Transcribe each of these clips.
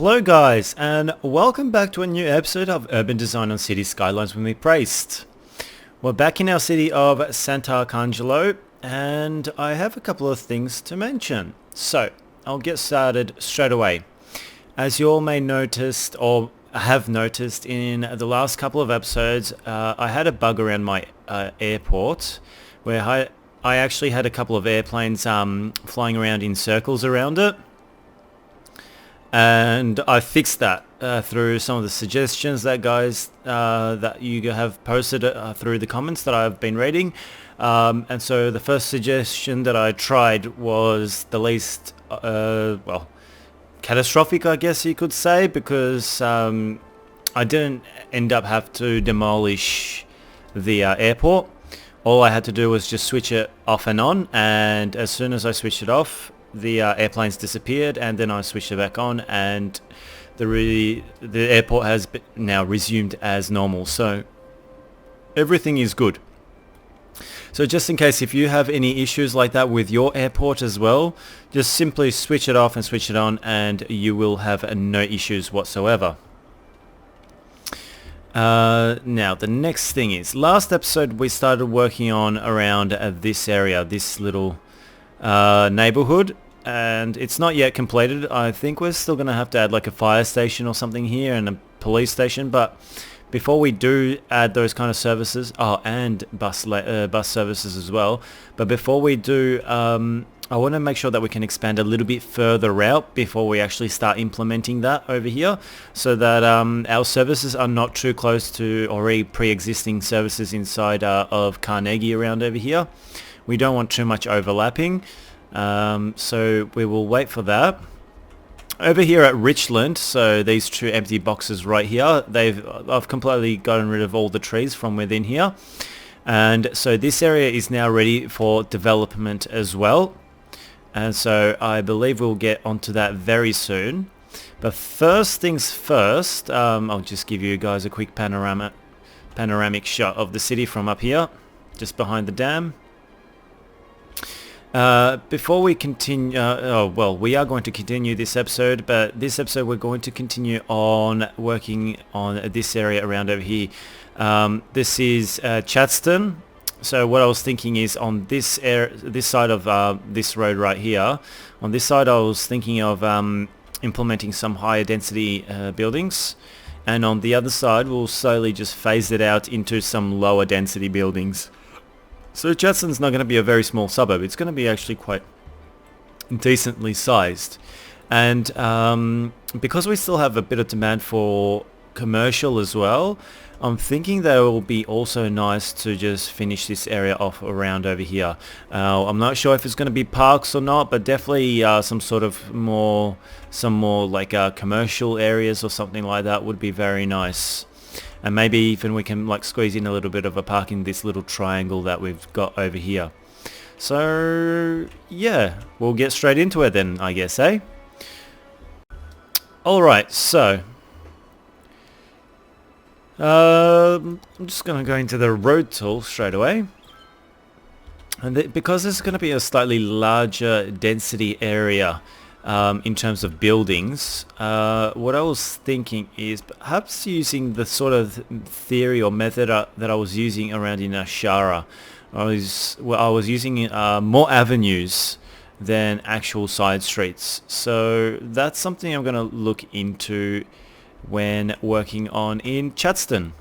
Hello guys, and welcome back to a new episode of Urban Design on City Skylines with me, Priest. We're back in our city of Santarcangelo, and I have a couple of things to mention. So, I'll get started straight away. As you all may noticed, or have noticed in the last couple of episodes, I had a bug around my airport, where I actually had a couple of airplanes flying around in circles around it. And I fixed that through some of the suggestions that that you have posted through the comments that I've been reading. And so the first suggestion that I tried was the least, catastrophic, I guess you could say, because I didn't end up have to demolish the airport. All I had to do was just switch it off and on, and as soon as I switched it off, the airplanes disappeared, and then I switched it back on, and the airport has now resumed as normal. So everything is good. So just in case if you have any issues like that with your airport as well, just simply switch it off and switch it on, and you will have no issues whatsoever. Now the next thing is, last episode we started working on around this area, this little neighborhood, and it's not yet completed. I think we're still going to have to add like a fire station or something here and a police station, but before we do add those kind of services, and bus services as well, but before we do, I want to make sure that we can expand a little bit further out before we actually start implementing that over here, so that our services are not too close to already pre-existing services inside of Carnegie around over here. We don't want too much overlapping, so we will wait for that. Over here at Richland, so these two empty boxes right here, I've completely gotten rid of all the trees from within here, and so this area is now ready for development as well, and so I believe we'll get onto that very soon. But first things first, I'll just give you guys a quick panoramic shot of the city from up here, just behind the dam. Before we continue, we are going to continue this episode, but this episode we're going to continue on working on this area around over here. This is Chadston. So what I was thinking is, on this side of this road right here, on this side I was thinking of implementing some higher density buildings, and on the other side we'll slowly just phase it out into some lower density buildings. So Chadston's not going to be a very small suburb. It's going to be actually quite decently sized. And because we still have a bit of demand for commercial as well, I'm thinking that it will be also nice to just finish this area off around over here. I'm not sure if it's going to be parks or not, but definitely some more like commercial areas or something like that would be very nice. And maybe even we can like squeeze in a little bit of a park in this little triangle that we've got over here. So yeah, we'll get straight into it then, I guess, eh? Alright, so I'm just going to go into the road tool straight away. And because this is going to be a slightly larger density area in terms of buildings, what I was thinking is perhaps using the sort of theory or method that I was using around in Ashara. I was using more avenues than actual side streets. So that's something I'm going to look into when working on in Chadston.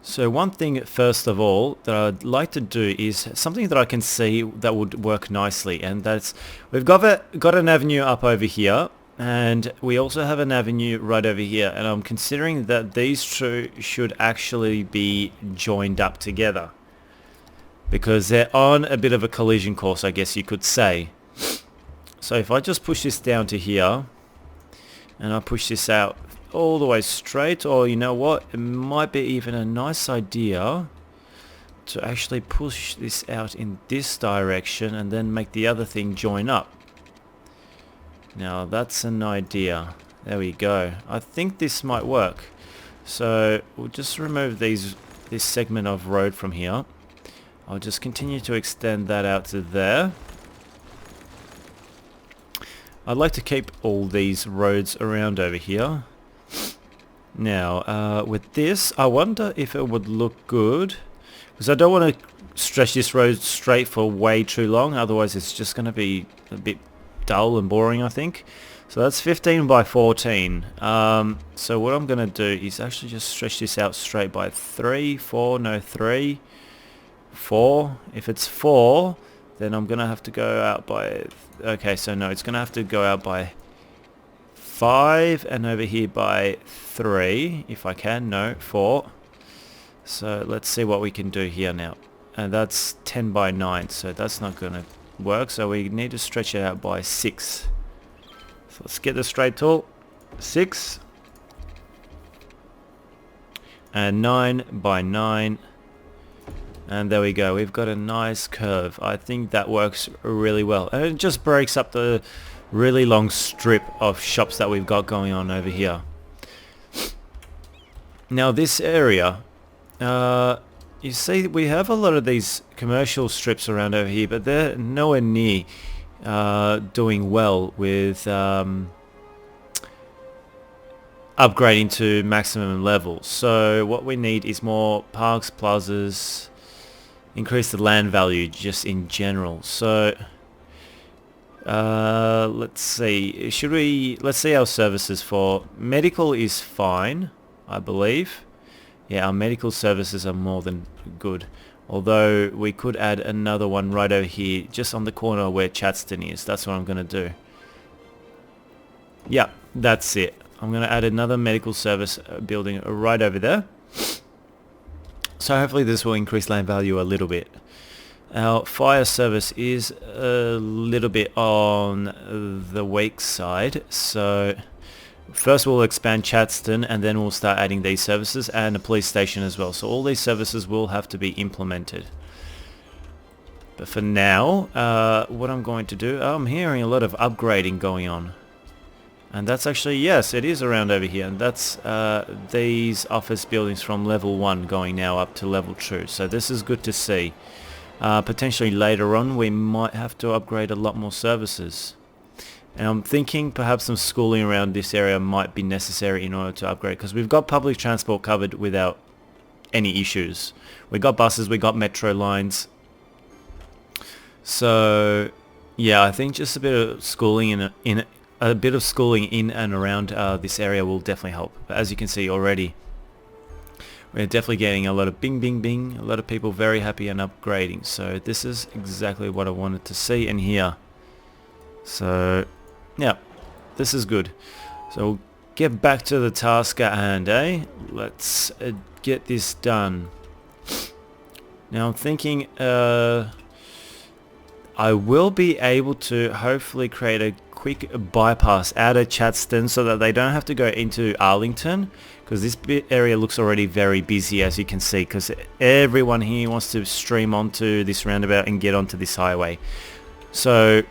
So one thing first of all that I'd like to do is something that I can see that would work nicely, and that's we've got an avenue up over here, and we also have an avenue right over here, and I'm considering that these two should actually be joined up together because they're on a bit of a collision course, I guess you could say. So if I just push this down to here and I push this out all the way straight, or you know what, it might be even a nice idea to actually push this out in this direction and then make the other thing join up. Now that's an idea. There we go. I think this might work. So we'll just remove this segment of road from here. I'll just continue to extend that out to there. I'd like to keep all these roads around over here. Now, with this, I wonder if it would look good, because I don't want to stretch this road straight for way too long, otherwise it's just going to be a bit dull and boring, I think. So that's 15 by 14. So what I'm going to do is actually just stretch this out straight by 3, 4, no 3, 4. If it's 4, then I'm going to have to go out by... Okay, so no, it's going to have to go out by 5 and over here by 3, if I can. No, 4. So let's see what we can do here now. And that's 10 by 9, so that's not going to work. So we need to stretch it out by 6. So let's get the straight tool. 6. And 9 by 9. And there we go. We've got a nice curve. I think that works really well. And it just breaks up the really long strip of shops that we've got going on over here. Now this area, you see we have a lot of these commercial strips around over here, but they're nowhere near doing well with upgrading to maximum level. So what we need is more parks, plazas, increase the land value just in general. So let's see, let's see our services. For medical is fine, I believe. Yeah, our medical services are more than good. Although we could add another one right over here, just on the corner where Chatston is. That's what I'm going to do. Yeah, that's it. I'm going to add another medical service building right over there. So hopefully this will increase land value a little bit. Our fire service is a little bit on the weak side. So first we'll expand Chatston and then we'll start adding these services and a police station as well. So all these services will have to be implemented. But for now, what I'm going to do, I'm hearing a lot of upgrading going on. And that's actually, yes, it is around over here. And that's these office buildings from level 1 going now up to level 2. So this is good to see. Potentially later on we might have to upgrade a lot more services. And I'm thinking perhaps some schooling around this area might be necessary in order to upgrade, because we've got public transport covered without any issues. We got buses, we got metro lines. So yeah, I think just a bit of schooling in and around this area will definitely help. But as you can see already, we're definitely getting a lot of bing bing bing, a lot of people very happy and upgrading. So this is exactly what I wanted to see and hear. So yeah, this is good. So we'll get back to the task at hand, eh? Let's get this done. Now I'm thinking I will be able to hopefully create a quick bypass out of Chatston so that they don't have to go into Arlington, because this area looks already very busy, as you can see, because everyone here wants to stream onto this roundabout and get onto this highway. So,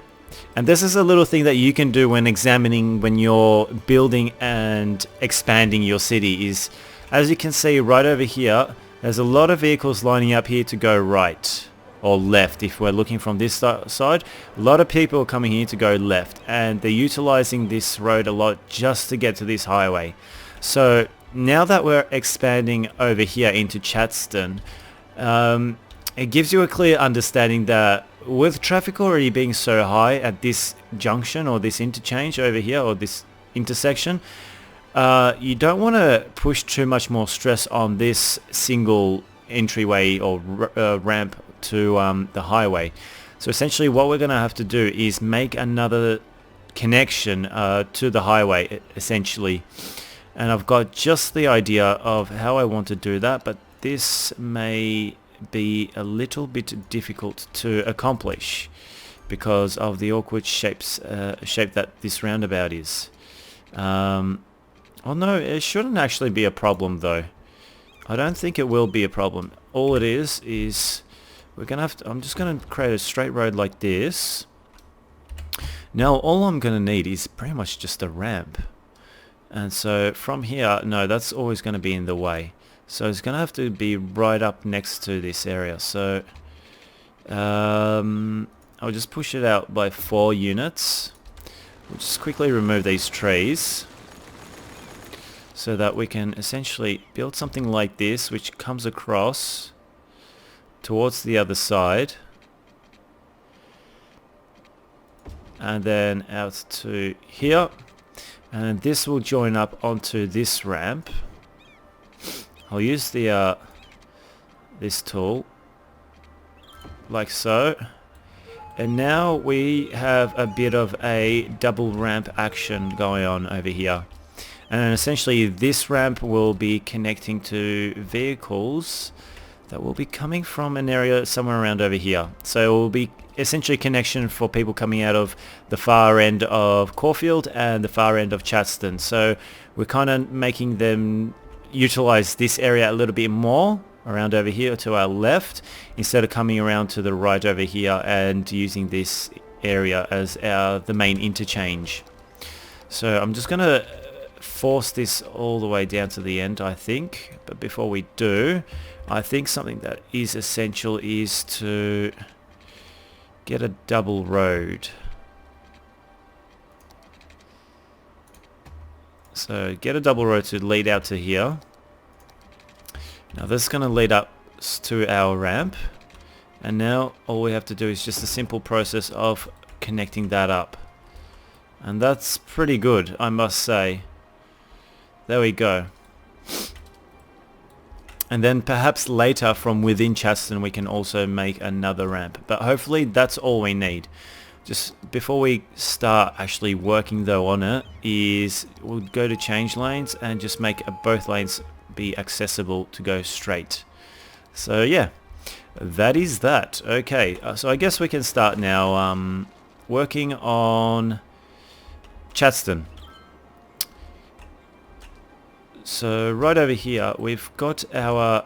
and this is a little thing that you can do when examining, when you're building and expanding your city, is, as you can see right over here, there's a lot of vehicles lining up here to go right or left. If we're looking from this side, a lot of people are coming here to go left, and they're utilizing this road a lot just to get to this highway. So now that we're expanding over here into Chatston, it gives you a clear understanding that with traffic already being so high at this junction or this interchange over here, or this intersection, you don't want to push too much more stress on this single entryway or ramp to the highway. So essentially what we're going to have to do is make another connection to the highway, essentially. And I've got just the idea of how I want to do that, but this may be a little bit difficult to accomplish because of the awkward shape that this roundabout is. Oh no, it shouldn't actually be a problem though. I don't think it will be a problem. All it is we're gonna have to, I'm just gonna create a straight road like this. Now all I'm gonna need is pretty much just a ramp. And so from here, no, that's always gonna be in the way. So it's gonna have to be right up next to this area. So I'll just push it out by 4 units. We'll just quickly remove these trees so that we can essentially build something like this, which comes across towards the other side. And then out to here. And this will join up onto this ramp. I'll use the this tool like so. And now we have a bit of a double ramp action going on over here. And essentially this ramp will be connecting to vehicles that will be coming from an area somewhere around over here. So it will be essentially connection for people coming out of the far end of Caulfield and the far end of Chadston. So we're kind of making them utilize this area a little bit more around over here to our left, instead of coming around to the right over here and using this area as the main interchange. So I'm just going to force this all the way down to the end, I think. But before we do, I think something that is essential is to get a double road. So get a double road to lead out to here. Now this is going to lead up to our ramp, and now all we have to do is just a simple process of connecting that up, and that's pretty good, I must say. There we go. And then perhaps later from within Chadston we can also make another ramp, but hopefully that's all we need. Just before we start actually working though on it, is we'll go to change lanes and just make both lanes be accessible to go straight. So yeah, that is that. Okay, so I guess we can start now working on Chadston. So right over here we've got our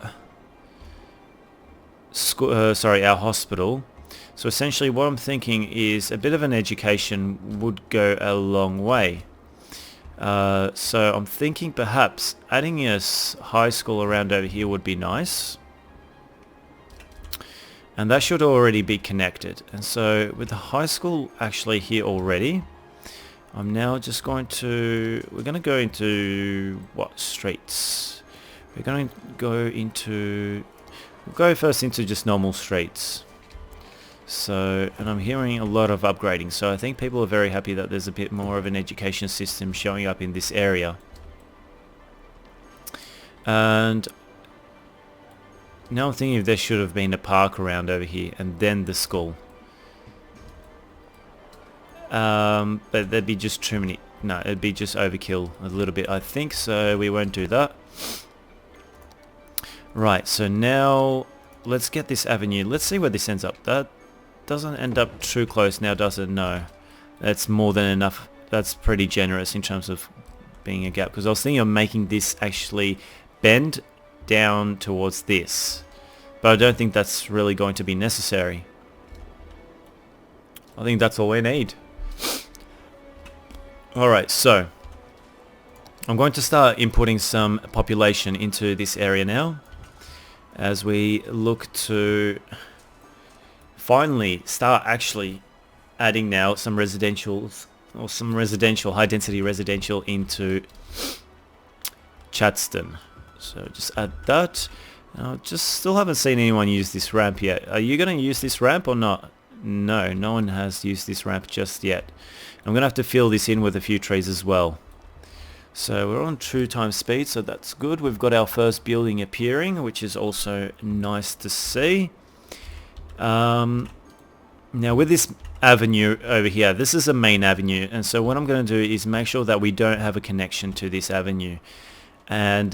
our hospital. So essentially what I'm thinking is a bit of an education would go a long way. So I'm thinking perhaps adding a high school around over here would be nice. And that should already be connected. And so with the high school actually here already, I'm now just going to... we're going to go into... what streets? We're going to go into... we'll go first into just normal streets. So, and I'm hearing a lot of upgrading, so I think people are very happy that there's a bit more of an education system showing up in this area. And now I'm thinking if there should have been a park around over here and then the school. But there'd be just too many... no, it'd be just overkill a little bit, I think, so we won't do that. Right, so now let's get this avenue. Let's see where this ends up. That doesn't end up too close now, does it? No. That's more than enough. That's pretty generous in terms of being a gap, because I was thinking of making this actually bend down towards this, but I don't think that's really going to be necessary. I think that's all we need. Alright, so I'm going to start inputting some population into this area now, as we look to finally start actually adding now some residentials, or some residential, high density residential into Chadston. So just add that. Now, just still haven't seen anyone use this ramp yet. Are you going to use this ramp or not? No, no one has used this ramp just yet. I'm going to have to fill this in with a few trees as well. So we're on 2 times speed, so that's good. We've got our first building appearing, which is also nice to see. Now with this avenue over here, this is a main avenue, and so what I'm going to do is make sure that we don't have a connection to this avenue. And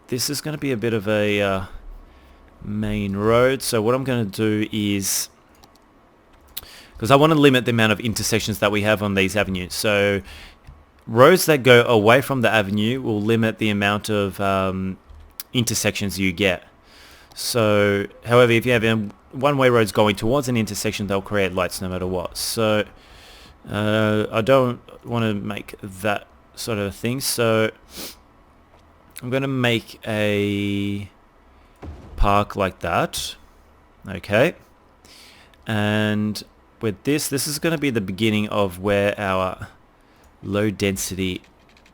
this is going to be a bit of a main road, so what I'm going to do is, because I want to limit the amount of intersections that we have on these avenues, so roads that go away from the avenue will limit the amount of intersections you get. So, however, if you have one-way roads going towards an intersection, they'll create lights no matter what. So, I don't want to make that sort of thing. So, I'm going to make a park like that. Okay. And with this is going to be the beginning of where our low density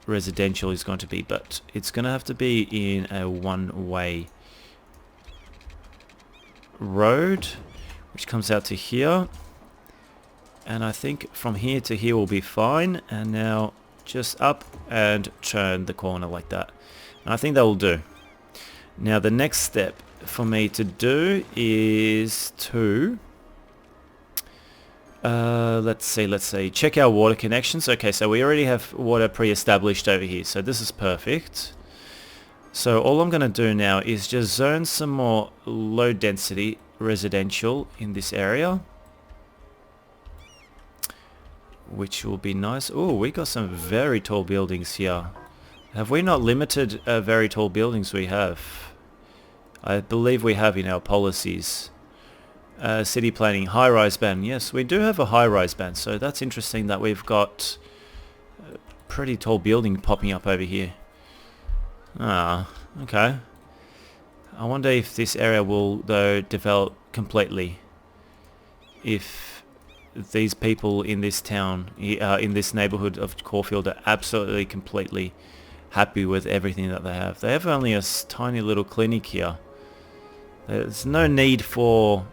residential is going to be, but it's going to have to be in a one-way road which comes out to here, and I think from here to here will be fine. And now just up and turn the corner like that, and I think that will do. Now the next step for me to do is to let's see, check our water connections. Okay, so we already have water pre-established over here, so this is perfect. So all I'm going to do now is just zone some more low density residential in this area, which will be nice. Oh, we got some very tall buildings here. Have we not limited very tall buildings? We have. I believe we have in our policies. City planning, high-rise ban. Yes, we do have a high-rise ban, so that's interesting that we've got a pretty tall building popping up over here. Ah, okay. I wonder if this area will, though, develop completely. If these people in this town, in this neighborhood of Caulfield, are absolutely, completely happy with everything that they have. They have only a tiny little clinic here. There's no need for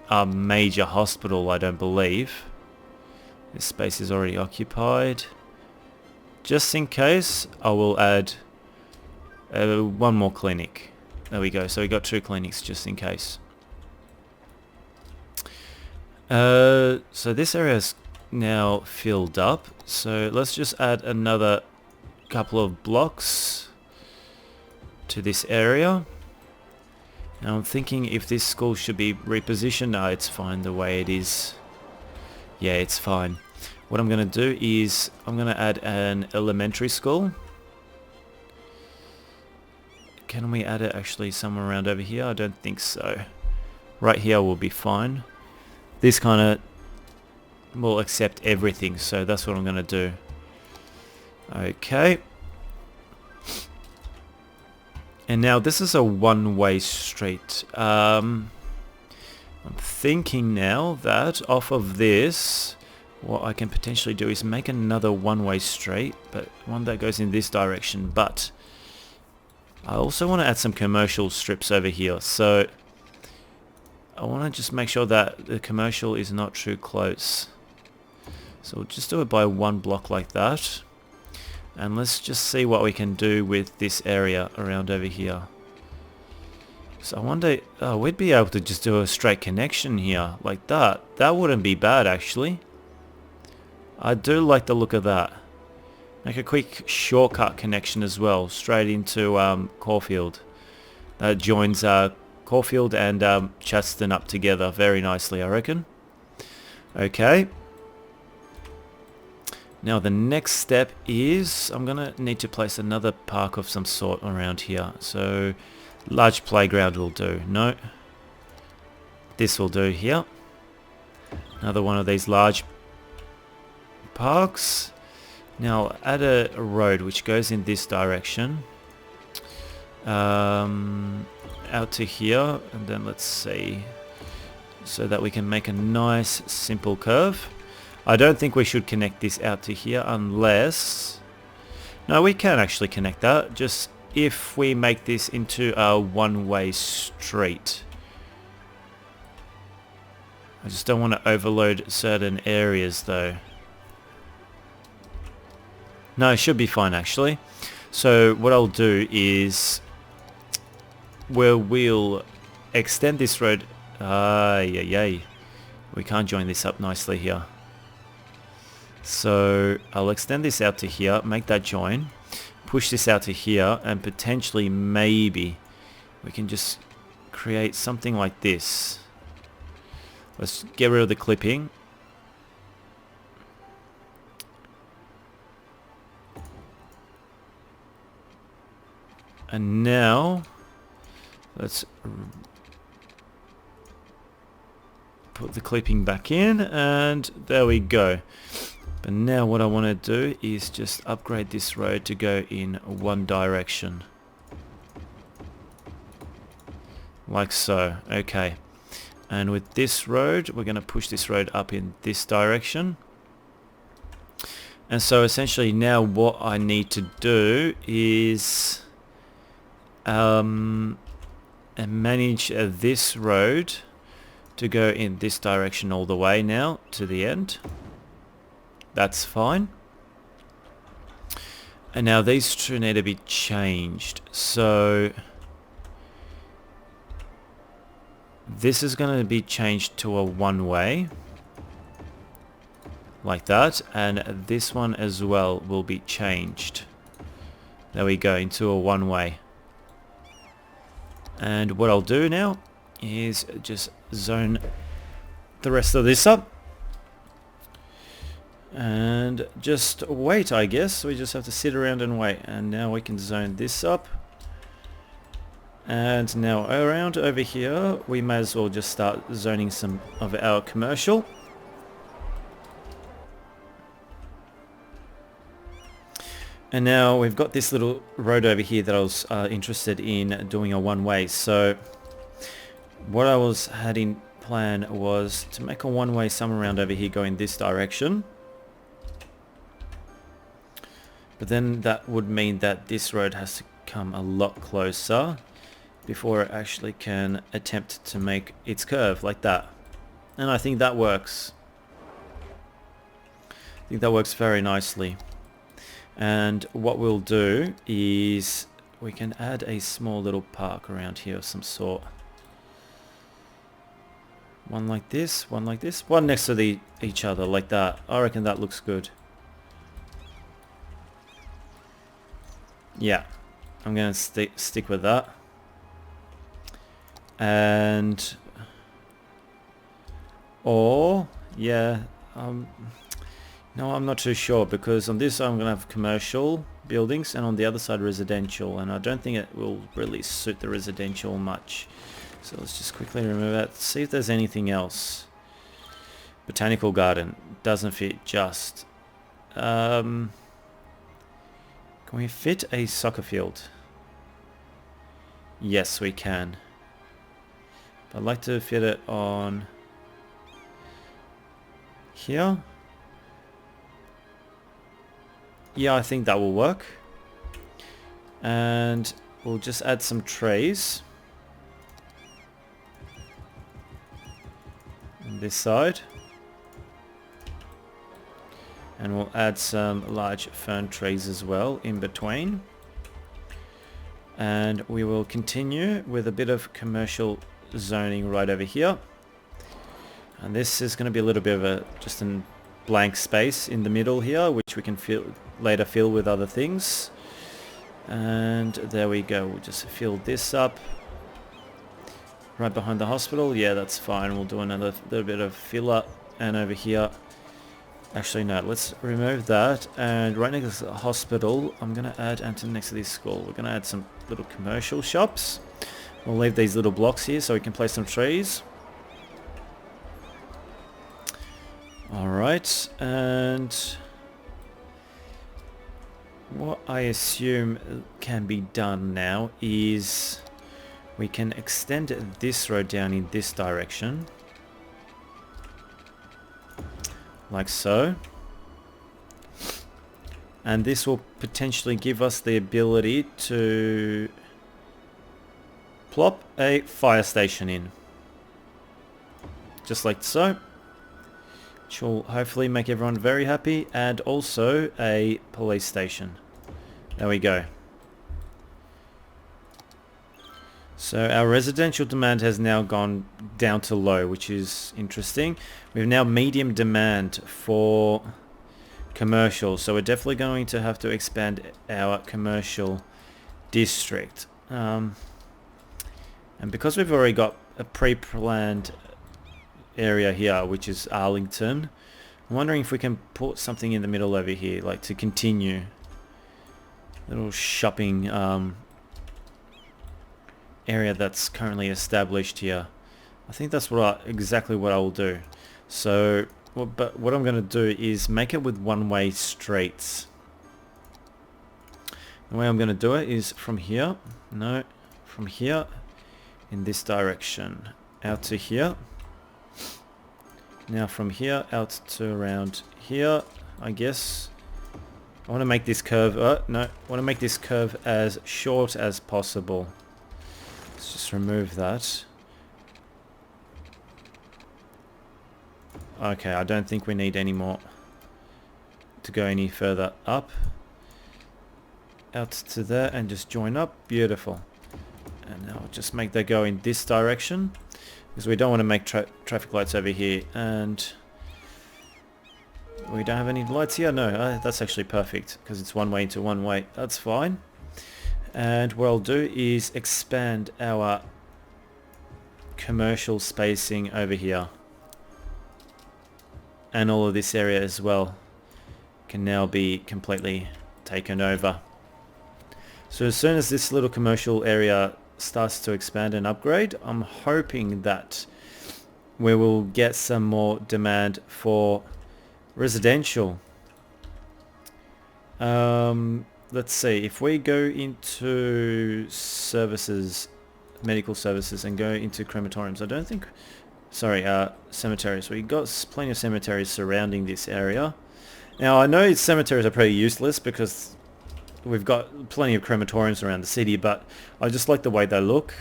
a major hospital, I don't believe. This space is already occupied. Just in case, I will add one more clinic. There we go. So we got 2 clinics just in case. So this area is now filled up. So let's just add another couple of blocks to this area. Now I'm thinking if this school should be repositioned. No, it's fine the way it is. Yeah, it's fine. What I'm going to do is I'm going to add an elementary school. Can we add it actually somewhere around over here? I don't think so. Right here will be fine. This kind of will accept everything, so that's what I'm going to do. Okay. And now this is a one-way street. I'm thinking now that off of this, what I can potentially do is make another one-way street, but one that goes in this direction. But I also want to add some commercial strips over here. So I want to just make sure that the commercial is not too close. So we'll just do it by one block like that. And let's just see what we can do with this area around over here. So I wonder, we'd be able to just do a straight connection here like that. That wouldn't be bad actually. I do like the look of that. Make a quick shortcut connection as well, straight into Caulfield. That joins Caulfield and Chaston up together very nicely, I reckon. Okay. Now the next step is I'm gonna need to place another park of some sort around here. So large playground will do. No. This will do here. Another one of these large parks. Now add a road which goes in this direction. Out to here, and then let's see. So that we can make a nice simple curve. I don't think we should connect this out to here unless... No, we can actually connect that, just if we make this into a one-way street. I just don't want to overload certain areas though. No, it should be fine actually. So what I'll do is we'll extend this road. We can't join this up nicely here. So I'll extend this out to here, make that join, push this out to here, and potentially maybe we can just create something like this. Let's get rid of the clipping. And now let's put the clipping back in, and there we go. But now what I want to do is just upgrade this road to go in one direction. Like so. Okay. And with this road, we're going to push this road up in this direction. And so essentially now what I need to do is manage this road to go in this direction all the way now to the end. That's fine. And now these two need to be changed. So this is going to be changed to a one-way. Like that. And this one as well will be changed. There we go, into a one-way. And what I'll do now is just zone the rest of this up. And just wait, I guess. We just have to sit around and wait. And now we can zone this up. And now around over here, we may as well just start zoning some of our commercial. And now we've got this little road over here that I was interested in doing a one-way. So what I had in plan was to make a one-way somewhere around over here going this direction. But then that would mean that this road has to come a lot closer before it actually can attempt to make its curve like that. And I think that works. I think that works very nicely. And what we'll do is we can add a small little park around here of some sort. One like this, one like this, one next to each other like that. I reckon that looks good. Yeah, I'm going to stick with that. And or yeah, no, I'm not too sure, because on this I'm going to have commercial buildings and on the other side residential, and I don't think it will really suit the residential much. So let's just quickly remove that. See if there's anything else. Botanical garden doesn't fit just. Can we fit a soccer field? Yes, we can. I'd like to fit it on here. Yeah, I think that will work. And we'll just add some trays on this side. And we'll add some large fern trees as well in between. And we will continue with a bit of commercial zoning right over here. And this is going to be a little bit of just a blank space in the middle here, which we can later fill with other things. And there we go. We'll just fill this up right behind the hospital. Yeah, that's fine. We'll do another little bit of fill up. And over here, actually no, let's remove that. And right next to the hospital, I'm going to add, and next to this school, we're going to add some little commercial shops. We'll leave these little blocks here so we can place some trees. Alright, and what I assume can be done now is we can extend this road down in this direction. Like so. And this will potentially give us the ability to plop a fire station in. Just like so. Which will hopefully make everyone very happy. And also a police station. There we go. So our residential demand has now gone down to low, which is interesting. We have now medium demand for commercial. So we're definitely going to have to expand our commercial district. And because we've already got a pre-planned area here, which is Arlington, I'm wondering if we can put something in the middle over here, like to continue. Little shopping area that's currently established here. I think that's exactly what I will do. So, but what I'm going to do is make it with one-way streets. The way I'm going to do it is from here, in this direction, out to here, Now from here out to around here, I guess. I want to make this curve, no, I want to make this curve as short as possible. Let's just remove that. Okay, I don't think we need any more to go any further up. Out to there and just join up. Beautiful. And now I'll just make that go in this direction, because we don't want to make traffic lights over here. And we don't have any lights here? No, that's actually perfect, because it's one way into one way. That's fine. And what I'll do is expand our commercial spacing over here. And all of this area as well can now be completely taken over. So as soon as this little commercial area starts to expand and upgrade, I'm hoping that we will get some more demand for residential. Let's see, if we go into services, medical services, and go into crematoriums, I don't think, sorry, cemeteries. We got plenty of cemeteries surrounding this area. Now I know cemeteries are pretty useless because we've got plenty of crematoriums around the city, but I just like the way they look,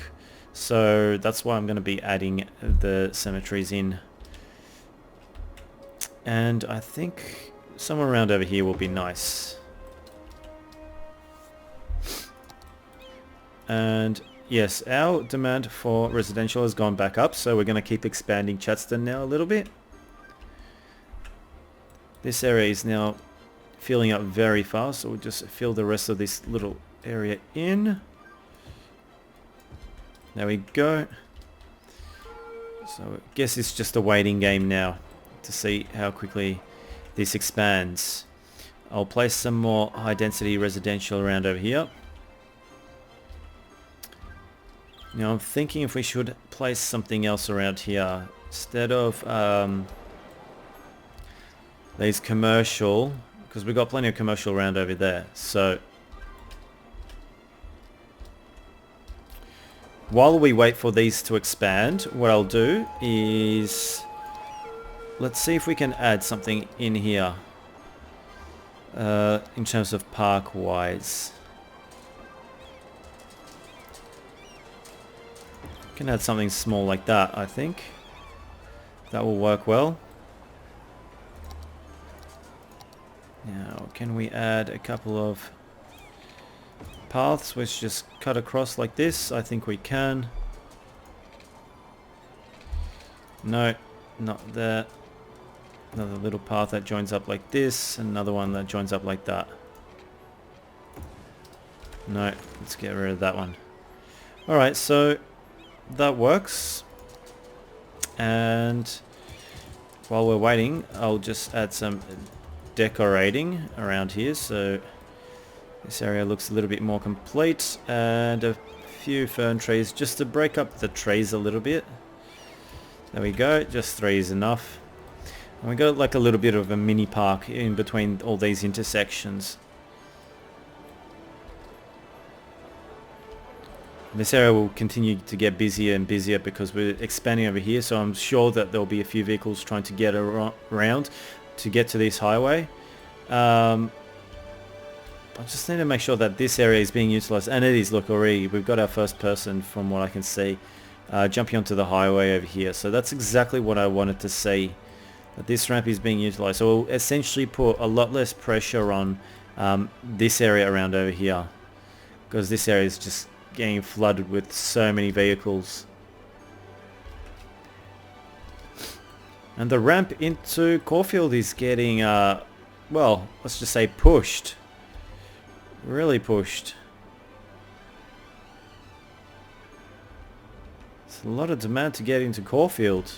so that's why I'm going to be adding the cemeteries in. And I think somewhere around over here will be nice. And yes, our demand for residential has gone back up, so we're going to keep expanding Chatston now a little bit. This area is now filling up very fast, so we'll just fill the rest of this little area in. There we go. So I guess it's just a waiting game now to see how quickly this expands. I'll place some more high density residential around over here. Now I'm thinking if we should place something else around here instead of these commercial, because we've got plenty of commercial around over there. So while we wait for these to expand, what I'll do is, let's see if we can add something in here in terms of park wise. Can add something small like that, I think. That will work well. Now, can we add a couple of paths which just cut across like this? I think we can. No, not that. Another little path that joins up like this, another one that joins up like that. No, let's get rid of that one. Alright, so that works. And while we're waiting, I'll just add some decorating around here, so this area looks a little bit more complete, and a few fern trees just to break up the trees a little bit. There we go, just 3 is enough. And we got like a little bit of a mini park in between all these intersections. This area will continue to get busier and busier because we're expanding over here, so I'm sure that there'll be a few vehicles trying to get around to get to this highway. I just need to make sure that this area is being utilized, and it is. Look, already we've got our first person, from what I can see, jumping onto the highway over here. So that's exactly what I wanted to see, that this ramp is being utilized. So we'll essentially put a lot less pressure on this area around over here, because this area is just getting flooded with so many vehicles. And the ramp into Caulfield is getting, well, let's just say pushed. Really pushed. It's a lot of demand to get into Caulfield,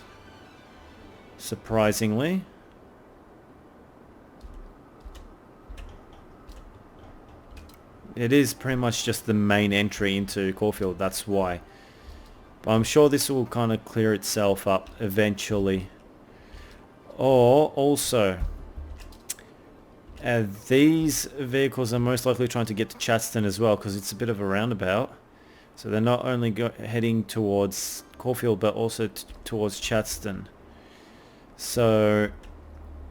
surprisingly. It is pretty much just the main entry into Caulfield, that's why. But I'm sure this will kind of clear itself up eventually. Or also, these vehicles are most likely trying to get to Chatston as well, because it's a bit of a roundabout. So they're not only heading towards Caulfield, but also towards Chatston. So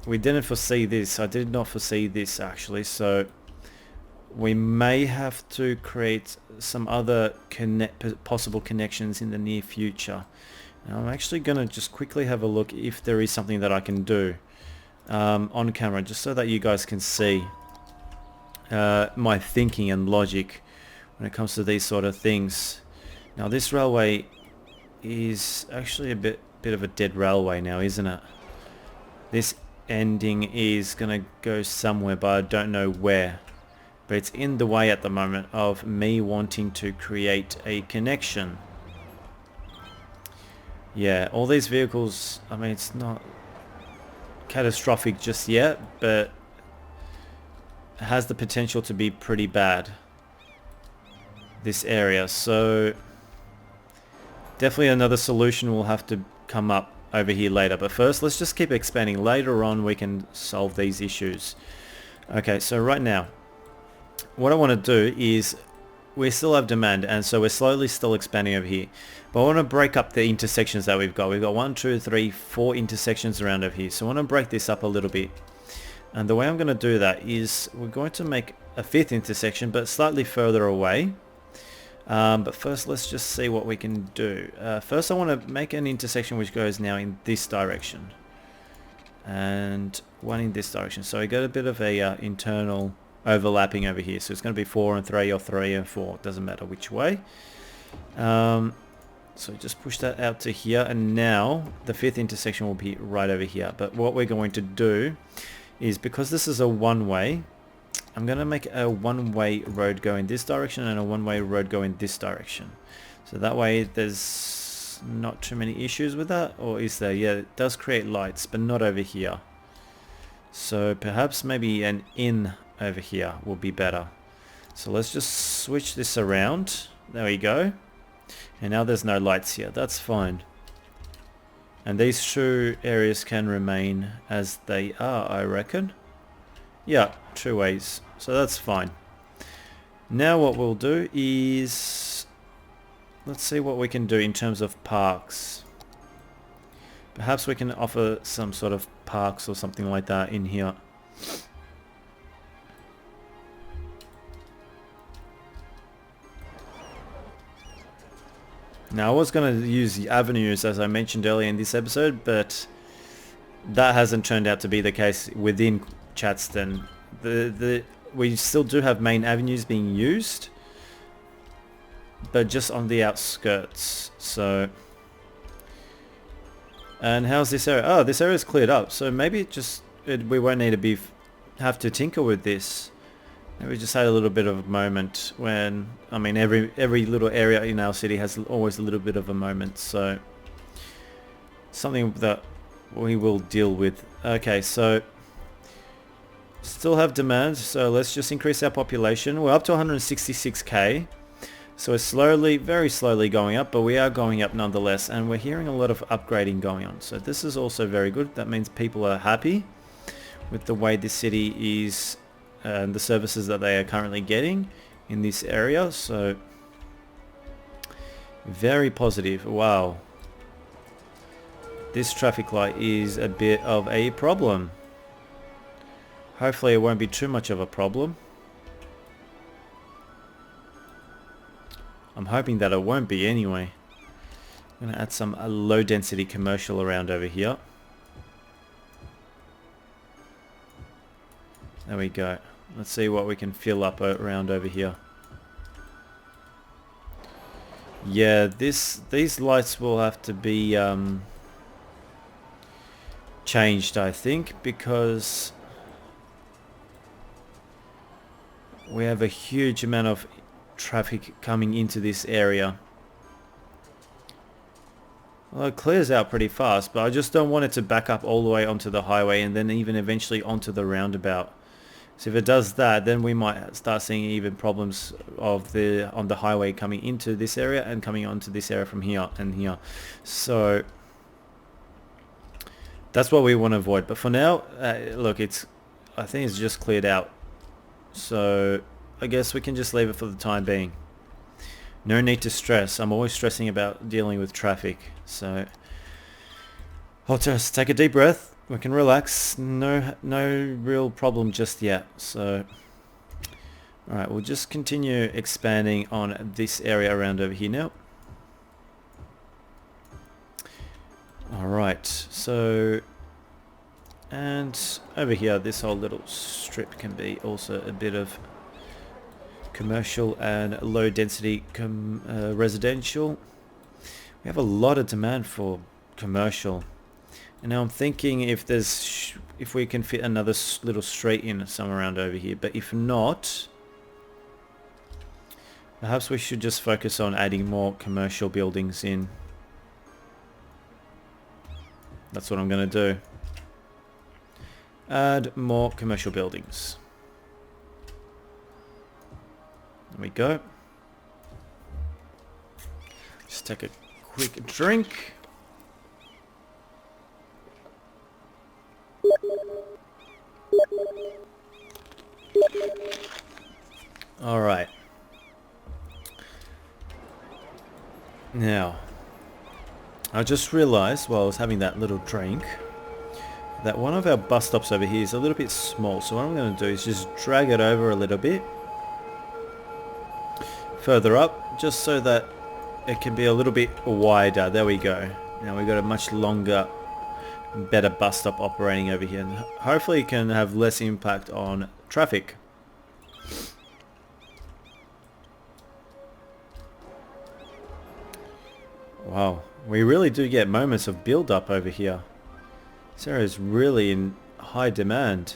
we didn't foresee this. I did not foresee this actually. So we may have to create some other possible connections in the near future. And I'm actually going to just quickly have a look if there is something that I can do on camera, just so that you guys can see my thinking and logic when it comes to these sort of things. Now this railway is actually a bit of a dead railway now, isn't it? This ending is going to go somewhere, but I don't know where. But it's in the way at the moment of me wanting to create a connection. Yeah, all these vehicles, I mean, it's not catastrophic just yet, but it has the potential to be pretty bad, this area. So definitely another solution will have to come up over here later. But first, let's just keep expanding. Later on, we can solve these issues. Okay, so right now, what I want to do is, we still have demand, and so we're slowly still expanding over here. But I want to break up the intersections that we've got. We've got 1, 2, 3, 4 intersections around over here. So I want to break this up a little bit. And the way I'm going to do that is we're going to make a 5th intersection, but slightly further away. But first, let's just see what we can do. First, I want to make an intersection which goes now in this direction. And one in this direction. So I got a bit of a internal overlapping over here. So it's going to be 4 and 3 or 3 and 4. Doesn't matter which way. So just push that out to here. And now the 5th intersection will be right over here. But what we're going to do is, because this is a one-way, I'm going to make a one-way road go in this direction and a one-way road go in this direction. So that way there's not too many issues with that. Or is there? Yeah, it does create lights, but not over here. So perhaps maybe an in over here will be better. So let's just switch this around. There we go. And now there's no lights here. That's fine. And these two areas can remain as they are, I reckon. Yeah, 2 ways. So that's fine. Now what we'll do is, let's see what we can do in terms of parks. Perhaps we can offer some sort of parks or something like that in here. Now I was going to use the avenues as I mentioned earlier in this episode, but that hasn't turned out to be the case within Chatston. We still do have main avenues being used, but just on the outskirts. So, and how's this area? Oh, this area is cleared up. So maybe we won't need to have to tinker with this. We just had a little bit of a moment when, I mean, every little area in our city has always a little bit of a moment. So something that we will deal with. Okay, so still have demand. So let's just increase our population. We're up to 166k. So it's slowly, very slowly going up, but we are going up nonetheless. And we're hearing a lot of upgrading going on. So this is also very good. That means people are happy with the way the city is and the services that they are currently getting in this area. So very positive. Wow, this traffic light is a bit of a problem. Hopefully it won't be too much of a problem. I'm hoping that it won't be anyway. I'm going to add some low density commercial around over here. There we go. Let's see what we can fill up around over here. Yeah, these lights will have to be changed, I think, because we have a huge amount of traffic coming into this area. Well, it clears out pretty fast, but I just don't want it to back up all the way onto the highway and then even eventually onto the roundabout. So if it does that, then we might start seeing even problems on the highway coming into this area and coming onto this area from here and here. So that's what we want to avoid. But for now, look, I think it's just cleared out. So I guess we can just leave it for the time being. No need to stress. I'm always stressing about dealing with traffic. So I'll just take a deep breath. We can relax. No real problem just yet. So, all right, we'll just continue expanding on this area around over here now. All right, so, and over here, this whole little strip can be also a bit of commercial and low density residential. We have a lot of demand for commercial. And now I'm thinking if we can fit another little street in somewhere around over here, but if not, perhaps we should just focus on adding more commercial buildings in. That's what I'm going to do. Add more commercial buildings. There we go. Just take a quick drink. All right. Now, I just realized while I was having that little drink that one of our bus stops over here is a little bit small. So what I'm going to do is just drag it over a little bit further up, just so that it can be a little bit wider. There we go. Now we've got a much longer, better bus stop operating over here, and hopefully it can have less impact on traffic. Wow, we really do get moments of build up over here. This area is really in high demand.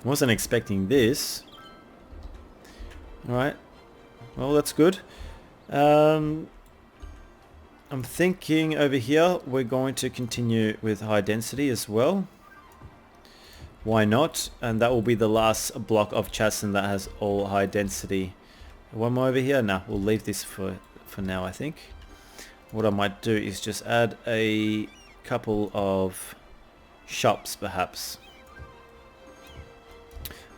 Wasn't expecting this. Alright, well that's good. I'm thinking over here we're going to continue with high density as well. Why not? And that will be the last block of Chatston that has all high density. One more over here? Nah, we'll leave this for now, I think. What I might do is just add a couple of shops perhaps.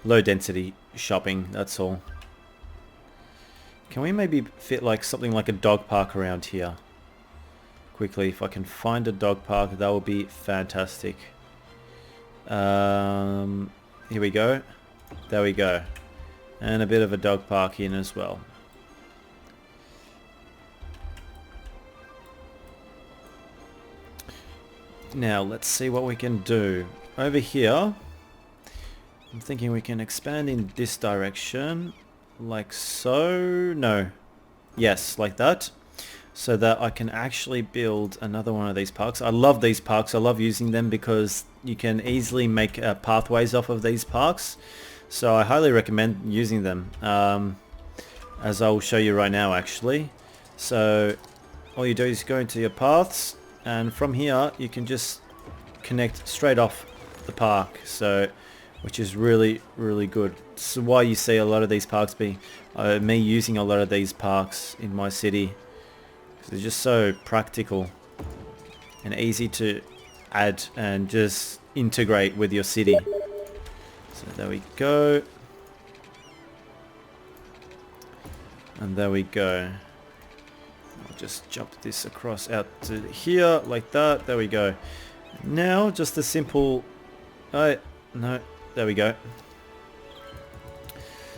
Low density shopping, that's all. Can we maybe fit like something like a dog park around here? Quickly, if I can find a dog park, that would be fantastic. Here we go. There we go. And a bit of a dog park in as well. Now let's see what we can do. Over here, I'm thinking we can expand in this direction. Like so. No. Yes, like that. So that I can actually build another one of these parks. I love these parks. I love using them because you can easily make pathways off of these parks. So I highly recommend using them, as I'll show you right now actually. So all you do is go into your paths, and from here you can just connect straight off the park, so which is really good. So why you see a lot of these parks being me using a lot of these parks in my city. They're just so practical and easy to add and just integrate with your city. So there we go. And there we go. I'll just jump this across out to here like that. There we go. Now just a simple... no, there we go.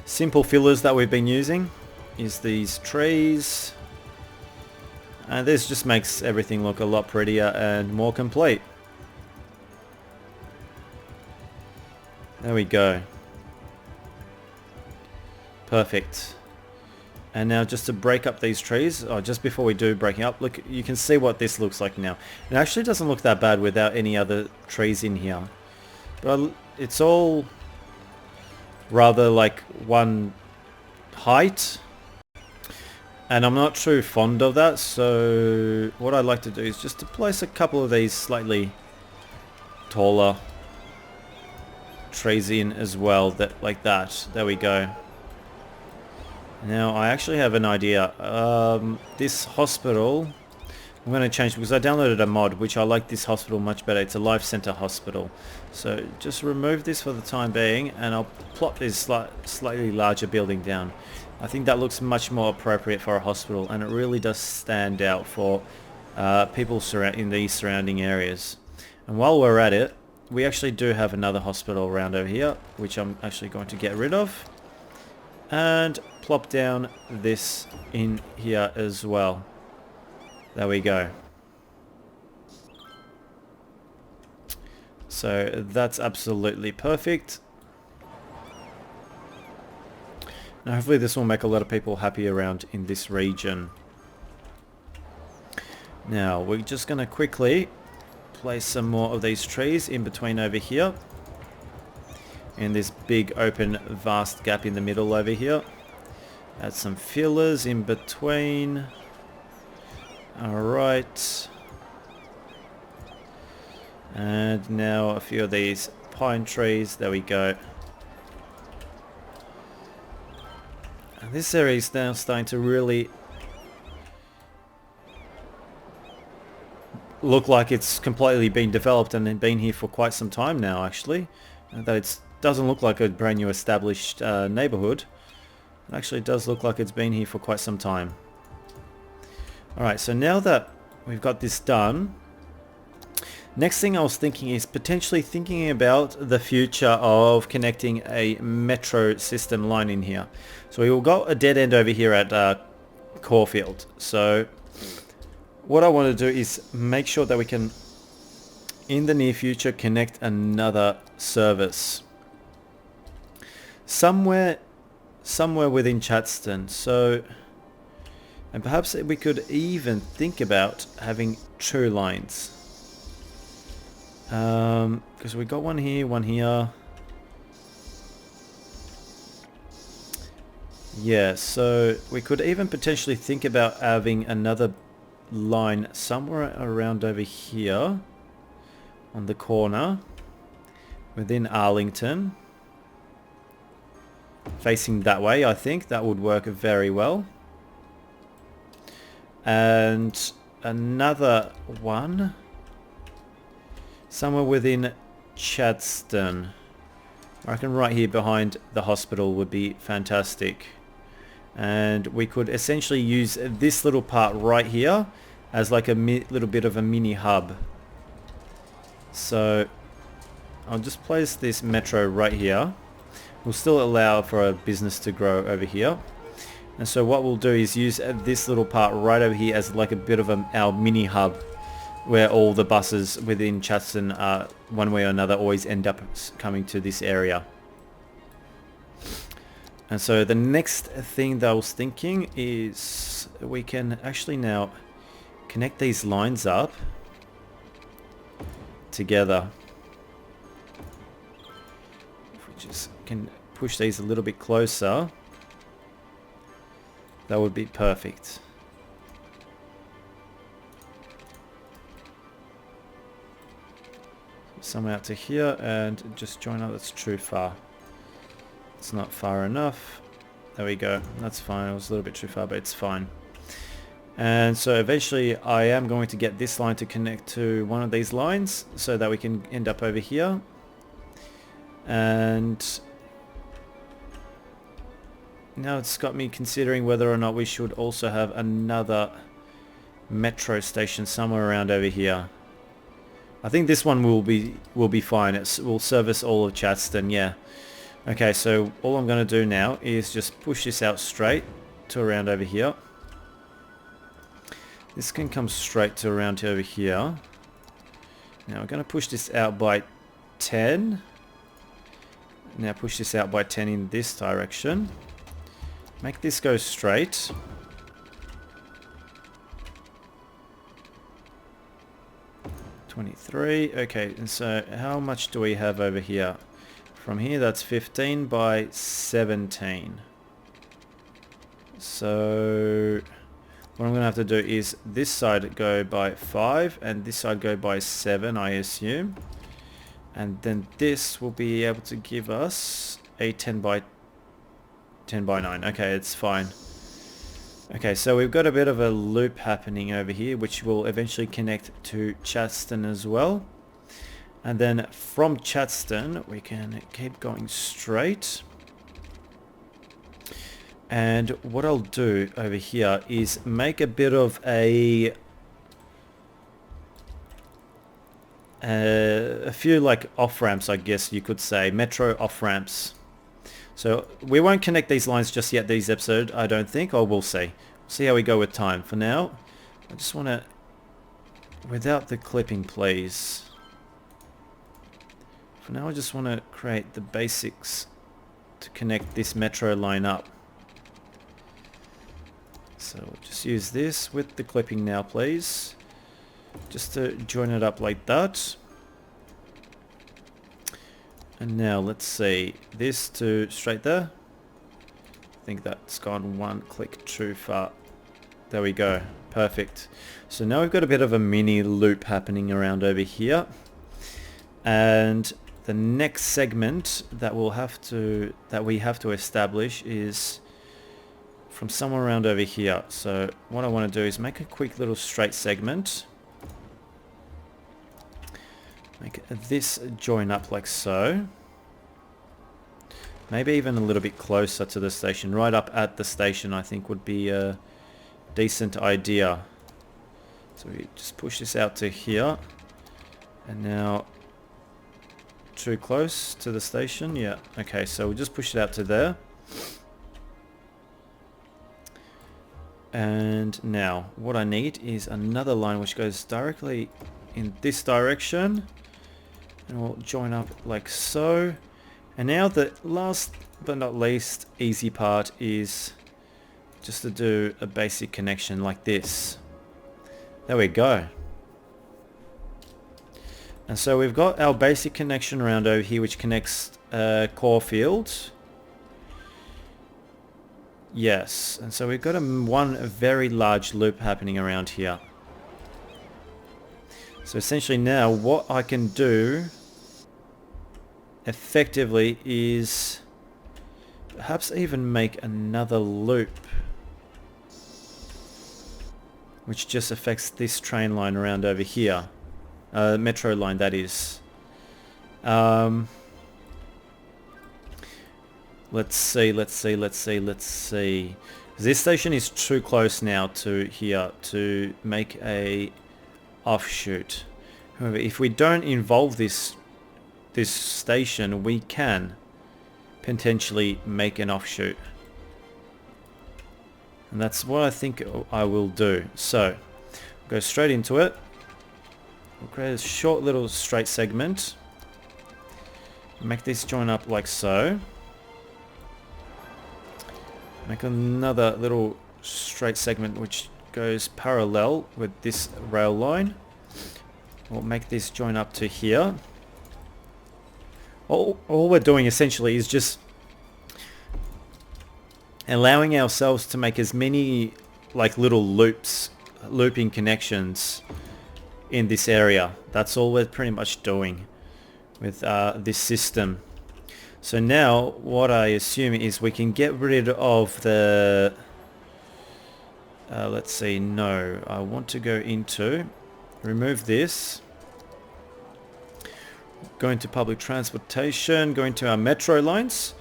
Simple fillers that we've been using is these trees. And this just makes everything look a lot prettier and more complete. There we go. Perfect. And now just to break up these trees, just before we do breaking up, look, you can see what this looks like now. It actually doesn't look that bad without any other trees in here. But it's all rather like one height. And I'm not too fond of that, so what I'd like to do is just to place a couple of these slightly taller trees in as well, that like that. There we go. Now I actually have an idea. This hospital, I'm going to change because I downloaded a mod which I like this hospital much better. It's a life center hospital. So just remove this for the time being, and I'll plot this slightly larger building down. I think that looks much more appropriate for a hospital, and it really does stand out for people in these surrounding areas. And while we're at it, we actually do have another hospital around over here, which I'm actually going to get rid of. And plop down this in here as well. There we go. So that's absolutely perfect. Now hopefully this will make a lot of people happy around in this region. Now we're just going to quickly place some more of these trees in between over here. And this big open vast gap in the middle over here. Add some fillers in between. Alright. And now a few of these pine trees. There we go. And this area is now starting to really look like it's completely been developed and been here for quite some time now, actually. That it doesn't look like a brand new established neighborhood. It actually does look like it's been here for quite some time. Alright, so now that we've got this done, next thing I was thinking is potentially thinking about the future of connecting a metro system line in here. So we've got a dead end over here at Caulfield. So what I want to do is make sure that we can, in the near future, connect another service somewhere within Chadston. So, and perhaps we could even think about having two lines. Because we got one here. Yeah, so we could even potentially think about having another line somewhere around over here on the corner within Arlington, facing that way. I think that would work very well. And another one somewhere within Chadston. I reckon right here behind the hospital would be fantastic. And we could essentially use this little part right here as like a little bit of a mini hub. So I'll just place this metro right here. We'll still allow for a business to grow over here. And so what we'll do is use this little part right over here as like a bit of our mini hub, where all the buses within Chadston, one way or another, always end up coming to this area. And so the next thing that I was thinking is we can actually now connect these lines up together. If we just can push these a little bit closer, that would be perfect. Somewhere out to here and just join up. That's too far. It's not far enough. There we go. That's fine. It was a little bit too far, but it's fine. And so eventually I am going to get this line to connect to one of these lines so that we can end up over here. And now it's got me considering whether or not we should also have another metro station somewhere around over here. I think this one will be fine. It will service all of Chadston, yeah. Okay, so all I'm going to do now is just push this out straight to around over here. This can come straight to around over here. Now we're going to push this out by 10. Now push this out by 10 in this direction. Make this go straight. Okay, and so how much do we have over here? From here, that's 15 by 17. So what I'm going to have to do is this side go by 5 and this side go by 7, I assume. And then this will be able to give us a 10 by 9. Okay, it's fine. Okay, so we've got a bit of a loop happening over here, which will eventually connect to Chadston as well. And then from Chadston, we can keep going straight. And what I'll do over here is make a bit of a few like off-ramps, I guess you could say, metro off-ramps. So we won't connect these lines just yet this episode, I don't think, or we'll see. We'll see how we go with time. For now, I just want to, without the clipping please. For now I just want to create the basics to connect this metro line up. So we'll just use this with the clipping now please. Just to join it up like that. And now let's see, this to straight there. I think that's gone one click too far. There we go, perfect. So now we've got a bit of a mini loop happening around over here. And the next segment that we have to establish is from somewhere around over here. So what I want to do is make a quick little straight segment. Make this join up like so. Maybe even a little bit closer to the station. Right up at the station I think would be a decent idea. So we just push this out to here. And now too close to the station. Yeah, okay, so we'll just push it out to there. And now what I need is another line which goes directly in this direction. And we'll join up like so. And now the last but not least easy part is just to do a basic connection like this. There we go. And so we've got our basic connection around over here which connects core field. Yes, and so we've got one very large loop happening around here. So essentially now what I can do effectively is perhaps even make another loop which just affects this train line around over here. Metro line that is. Let's see. This station is too close now to here to make a offshoot. However, if we don't involve this station, we can potentially make an offshoot. And that's what I think I will do. So, go straight into it. We'll create a short little straight segment. Make this join up like so. Make another little straight segment which goes parallel with this rail line. We'll make this join up to here. All we're doing essentially is just allowing ourselves to make as many like little looping connections in this area. That's all we're pretty much doing with this system. So now what I assume is we can get rid of the let's see, no, I want to go into remove this, go into public transportation, go into our metro lines,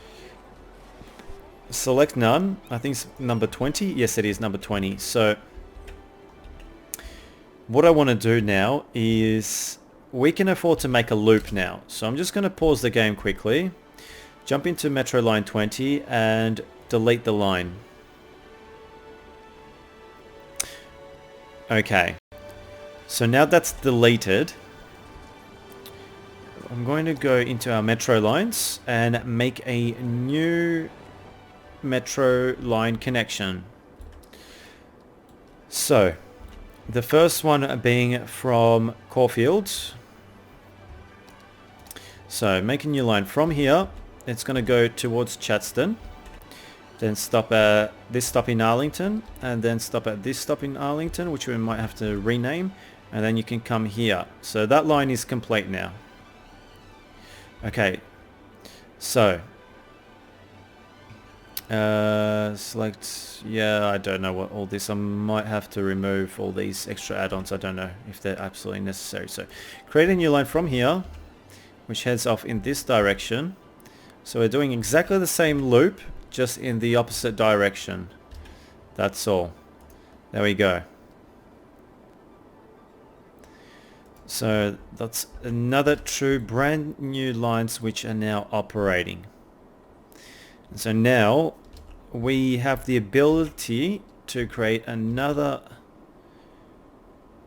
select none. I think it's number 20. Yes, it is number 20. So what I want to do now is we can afford to make a loop now. So I'm just going to pause the game quickly, jump into metro line 20 and delete the line. Okay, so now that's deleted, I'm going to go into our metro lines and make a new metro line connection. So the first one being from Caulfield. So make a new line from here. It's going to go towards Chadston, then stop at this stop in Arlington, and then stop at this stop in Arlington, which we might have to rename, and then you can come here. So that line is complete now. Okay, so select, yeah, I don't know what all this, I might have to remove all these extra add-ons. I don't know if they're absolutely necessary. So create a new line from here which heads off in this direction. So we're doing exactly the same loop, just in the opposite direction. That's all. There we go. So that's another true brand new lines which are now operating. And so now we have the ability to create another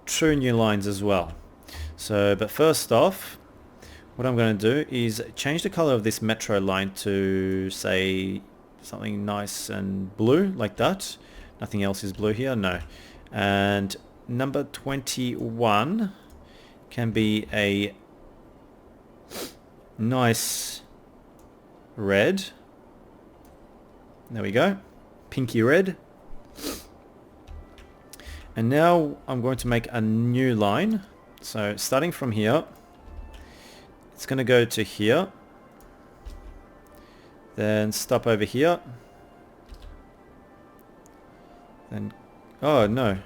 true new lines as well. So, but first off, what I'm going to do is change the color of this metro line to, say, something nice and blue, like that. Nothing else is blue here, no. And number 21 can be a nice red. There we go. Pinky red. And now I'm going to make a new line. So starting from here, it's going to go to here. Then stop over here. Then, oh no.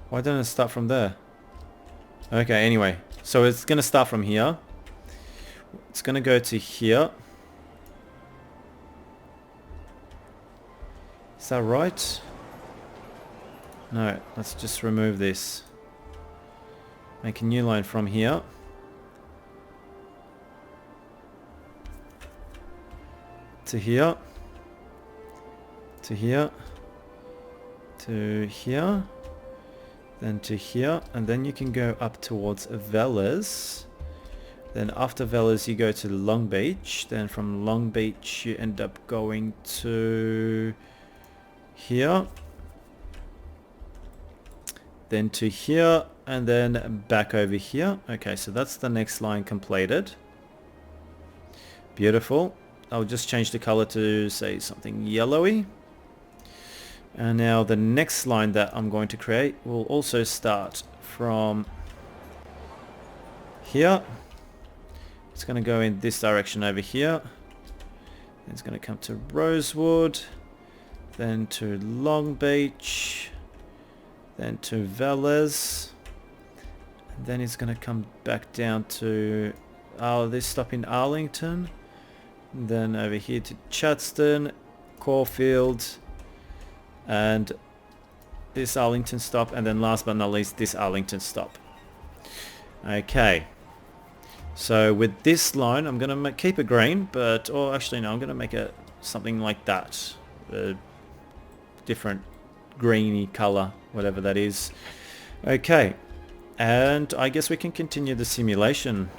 Why don't it start from there? Okay, anyway. So it's going to start from here. It's going to go to here. Is that right? No, let's just remove this. Make a new line from here. To here. To here. To here. Then to here. And then you can go up towards Velas. Then after Velas you go to Long Beach. Then from Long Beach you end up going to here. Then to here, and then back over here. Okay, so that's the next line completed. Beautiful. I'll just change the color to, say, something yellowy. And now the next line that I'm going to create will also start from here. It's going to go in this direction over here. It's going to come to Rosewood, then to Long Beach, then to Velas, and then it's going to come back down to this stop in Arlington, and then over here to Chadston, Caulfield, and this Arlington stop, and then last but not least this Arlington stop. Okay, so with this line I'm going to keep it green, but, or actually no, I'm going to make it something like that, a different greeny color, whatever that is. Okay, and I guess we can continue the simulation.